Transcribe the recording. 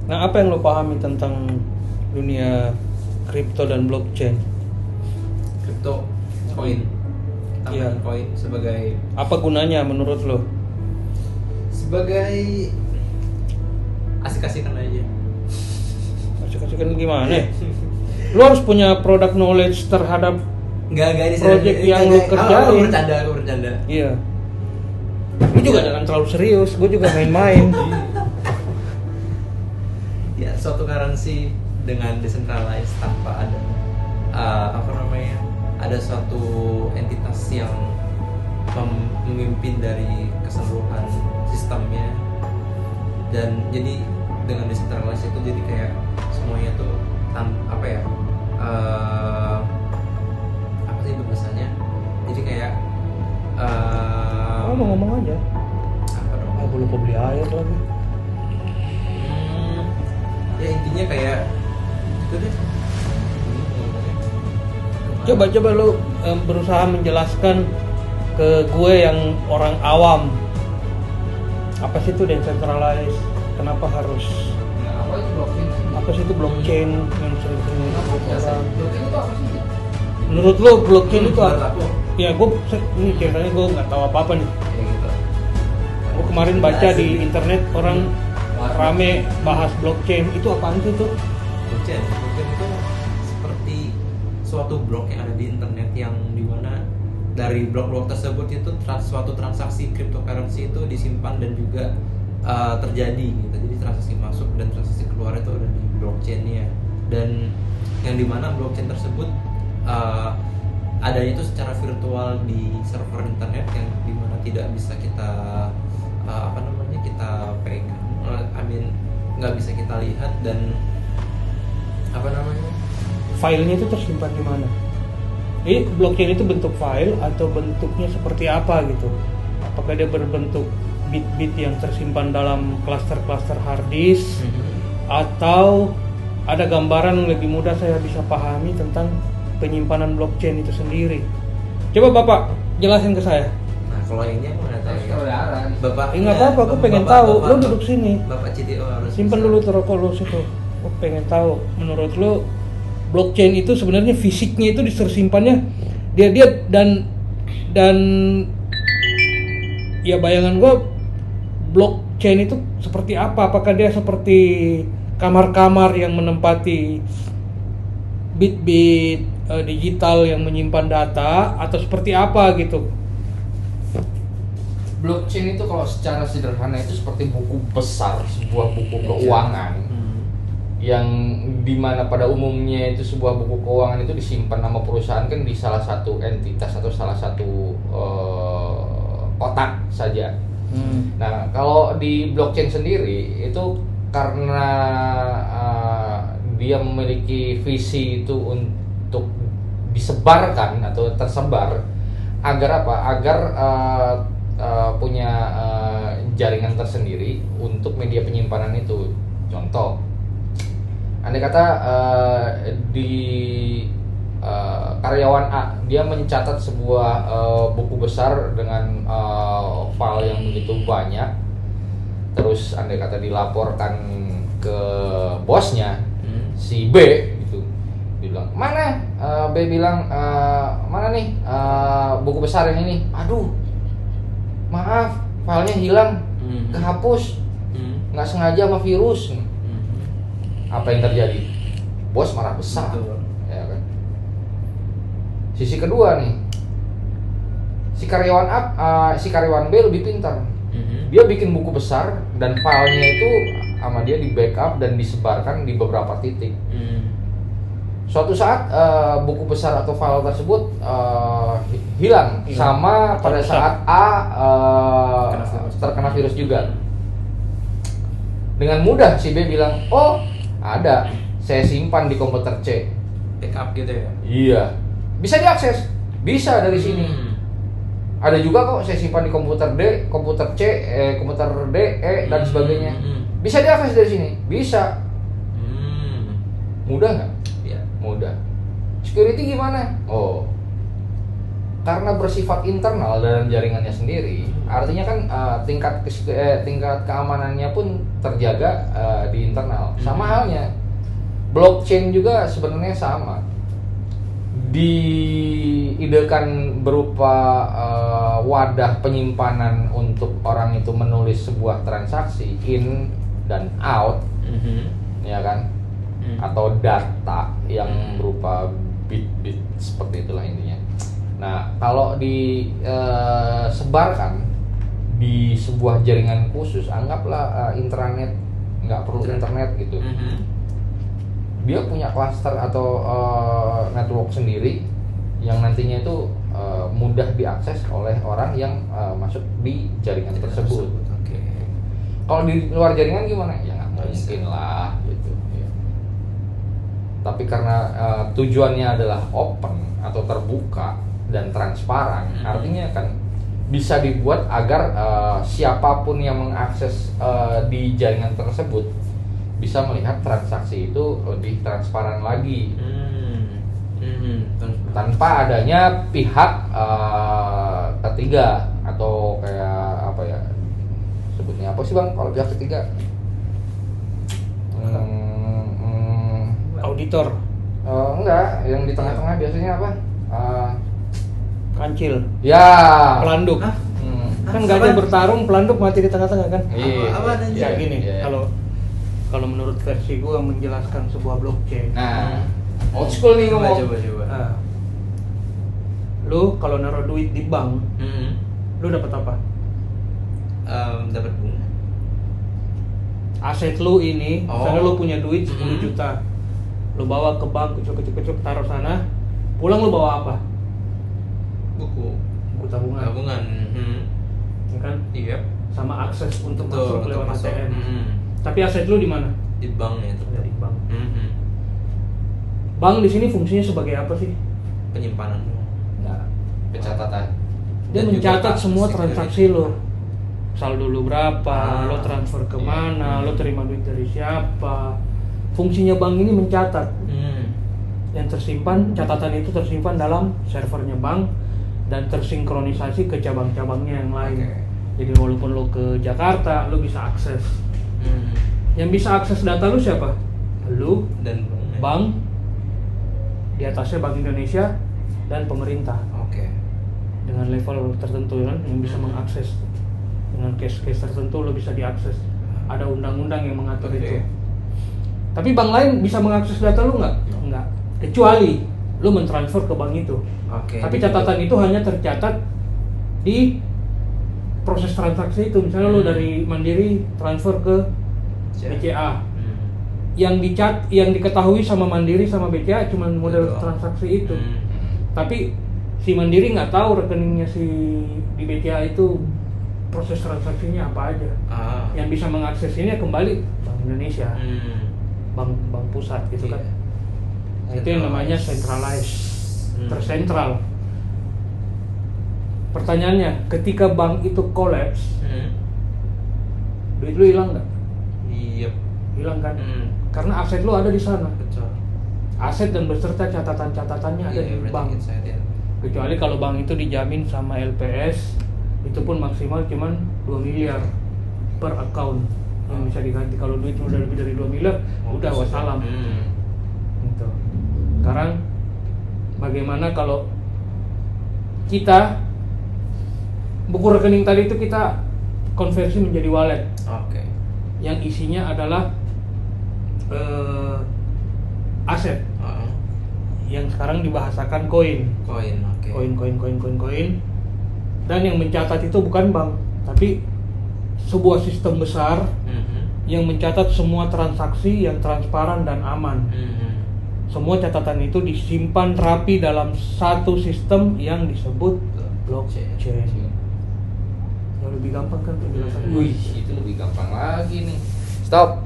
Nah, apa yang lo pahami tentang dunia kripto dan blockchain? Kripto, koin, Iya. tambahan koin sebagai Apa gunanya menurut lo? asik-asikan aja. Kasih-kasihkan gimana? Lo harus punya product knowledge terhadap Enggak project yang lu kerjain. Aku bercanda. iya. Lu juga jangan terlalu serius, gue juga main-main. Ya, suatu currency dengan decentralized tanpa ada ada suatu entitas yang memimpin dari keseluruhan sistemnya, dan jadi dengan decentralized itu jadi kayak semuanya tuh apa sih bahasanya, jadi kayak Oh, mau ngomong aja. apa dong, Gue lupa beli air lagi. ya intinya kayak itu deh. Coba lu berusaha menjelaskan ke gue yang orang awam. Apa sih itu decentralized? Kenapa harus? Nah, apa itu blockchain sih? Apa sih itu blockchain yang sering-sering Kenapa disebut biasa? orang? Blockchain itu apa sih? Menurut lu blockchain itu Menurut apa? aku, Ya ini ceritanya gue nggak tahu apa-apa nih. ya gitu. Gue kemarin baca di internet orang rame bahas blockchain. Itu apaan sih itu? Blockchain itu seperti suatu blok yang ada di internet, yang dimana dari blok-blok tersebut itu suatu transaksi cryptocurrency itu disimpan dan juga terjadi gitu. Jadi transaksi masuk dan transaksi keluar itu ada di blockchainnya, dan yang dimana blockchain tersebut adanya itu secara virtual di server internet yang dimana tidak bisa kita kita pegang, nggak bisa kita lihat, dan Filenya itu tersimpan di mana? Jadi blockchain itu bentuk file atau bentuknya seperti apa gitu? Apakah dia berbentuk bit-bit yang tersimpan dalam klaster-klaster hard disk, atau ada gambaran yang lebih mudah saya bisa pahami tentang penyimpanan blockchain itu sendiri? Coba Bapak jelasin ke saya. Nah, kalau ini aku nggak tahu Harus ya. saudara. Bapak, Nggak apa-apa, aku pengen tahu. Lu duduk sini. Bapak CTO harus Simpan bisa. dulu tuh rokok lu situ. Aku pengen tahu, menurut lu blockchain itu sebenarnya fisiknya itu tersimpannya dia dan ya bayangan gua blockchain itu seperti apa? Apakah dia seperti kamar-kamar yang menempati bit-bit digital yang menyimpan data, atau seperti apa gitu? Blockchain itu kalau secara sederhana itu seperti buku besar, sebuah buku keuangan yang dimana pada umumnya itu sebuah buku keuangan itu disimpan nama perusahaan kan di salah satu entitas atau salah satu kotak saja. Nah, kalau di blockchain sendiri itu karena dia memiliki visi itu untuk disebarkan atau tersebar agar apa? Agar punya jaringan tersendiri untuk media penyimpanan itu. Contoh, andai kata di karyawan A dia mencatat sebuah buku besar dengan file yang begitu banyak, terus andai kata dilaporkan ke bosnya si B gitu, bilang mana, B bilang mana nih buku besar yang ini, aduh maaf filenya hilang, kehapus, nggak sengaja sama virus. Apa yang terjadi? Bos marah besar. Betul. Ya kan? Sisi kedua nih, si karyawan B lebih pintar. Dia bikin buku besar dan filenya itu sama dia di backup dan disebarkan di beberapa titik. Suatu saat buku besar atau file tersebut hilang sama pada saat A terkena virus juga. Dengan mudah si B bilang, oh ada, saya simpan di komputer C. Backup gitu ya. Iya, bisa diakses, bisa dari sini. Ada juga kok saya simpan di komputer D, komputer C, komputer D, E dan sebagainya. Bisa diakses dari sini, bisa. Mudah nggak? Ya. Mudah. Security gimana? Oh, karena bersifat internal dalam jaringannya sendiri, artinya kan tingkat keamanannya pun terjaga di internal. Sama halnya blockchain juga sebenarnya sama, diidekan berupa wadah penyimpanan untuk orang itu menulis sebuah transaksi in dan out, ya kan, atau data yang berupa bit-bit seperti itulah intinya. Nah, kalau disebarkan di sebuah jaringan khusus, anggaplah intranet, nggak perlu internet gitu. Dia punya cluster atau network sendiri yang nantinya itu mudah diakses oleh orang yang masuk di jaringan tersebut. Oke. Kalau di luar jaringan gimana? Ya nggak mungkin lah gitu. Ya. Tapi karena tujuannya adalah open atau terbuka dan transparan, artinya kan bisa dibuat agar siapapun yang mengakses di jaringan tersebut bisa melihat transaksi itu lebih transparan lagi, tanpa adanya pihak ketiga atau kayak apa ya sebutnya, apa sih Bang kalau pihak ketiga? Auditor, Enggak, yang di tengah-tengah biasanya apa? kancil, Ya, pelanduk. Hah? Kan gajah bertarung, pelanduk mati di tengah-tengah kan? Iya. Apa adanya? Ya gini, Iya. kalau menurut versi gua menjelaskan sebuah blockchain. Nah, old school nih ngomong. Coba. Nah, lu kalau naruh duit di bank, lu dapat apa? Dapat bunga. Aset lu ini, misalnya lu punya duit 10 Mhm. juta, lu bawa ke bank, kucuk taruh sana, pulang lu bawa apa? Buku Tabungan, tabungan. ya kan? Iya. Sama akses untuk Betul, masuk lewat masuk. ATM. Tapi aset lu di mana? Di banknya itu. Ada di bank. Bank di sini fungsinya sebagai apa sih? Penyimpanan. Nah, pencatatan. Dia Dan mencatat juga semua security. transaksi lo. Saldo lu berapa, lo Ah. transfer Iya. kemana, lo terima duit dari siapa. Fungsinya bank ini mencatat. Yang tersimpan, catatan itu tersimpan dalam servernya bank dan tersinkronisasi ke cabang-cabangnya yang lain. Oke. Jadi walaupun lo ke Jakarta, lo bisa akses. Yang bisa akses data lu siapa? Lu, Dan bank, di atasnya Bank Indonesia dan pemerintah Oke. dengan level tertentu kan yang bisa mengakses. Dengan case-case tertentu lo bisa diakses. Ada undang-undang yang mengatur Oke. itu. Tapi bank lain bisa mengakses data lu nggak? Nggak. Kecuali lu mentransfer ke bank itu. Oke. Tapi catatan itu hanya tercatat di proses transaksi itu. Misalnya lu dari Mandiri transfer ke BCA. Yang diketahui sama Mandiri sama BCA cuma model Betul. transaksi itu. Tapi si Mandiri nggak tahu rekeningnya si di BCA itu proses transaksinya apa aja. Yang bisa mengakses ini kembali Bank Indonesia, bank pusat gitu kan. Nah, itu yang namanya centralized, tersentral. Pertanyaannya, ketika bank itu collapse, duit lu hilang nggak? Iya. Hilang kan? Karena aset lu ada di sana. Betul. Aset dan beserta catatan-catatannya ada di berarti bank. inside ya. Kecuali kalau bank itu dijamin sama LPS, itu pun maksimal cuman 2 miliar per account yang bisa diganti. Kalau duit udah lebih dari 2 miliar, udah wassalam. Gitu. Sekarang bagaimana kalau kita buku rekening tadi itu kita konversi menjadi wallet Oke. yang isinya adalah aset yang sekarang dibahasakan koin. Koin. Oke. Koin. Dan yang mencatat itu bukan bank, tapi sebuah sistem besar yang mencatat semua transaksi yang transparan dan aman. Semua catatan itu disimpan rapi dalam satu sistem yang disebut blockchain. Yang lebih gampang kan penjelasannya. Wih, itu lebih gampang lagi nih. Stop.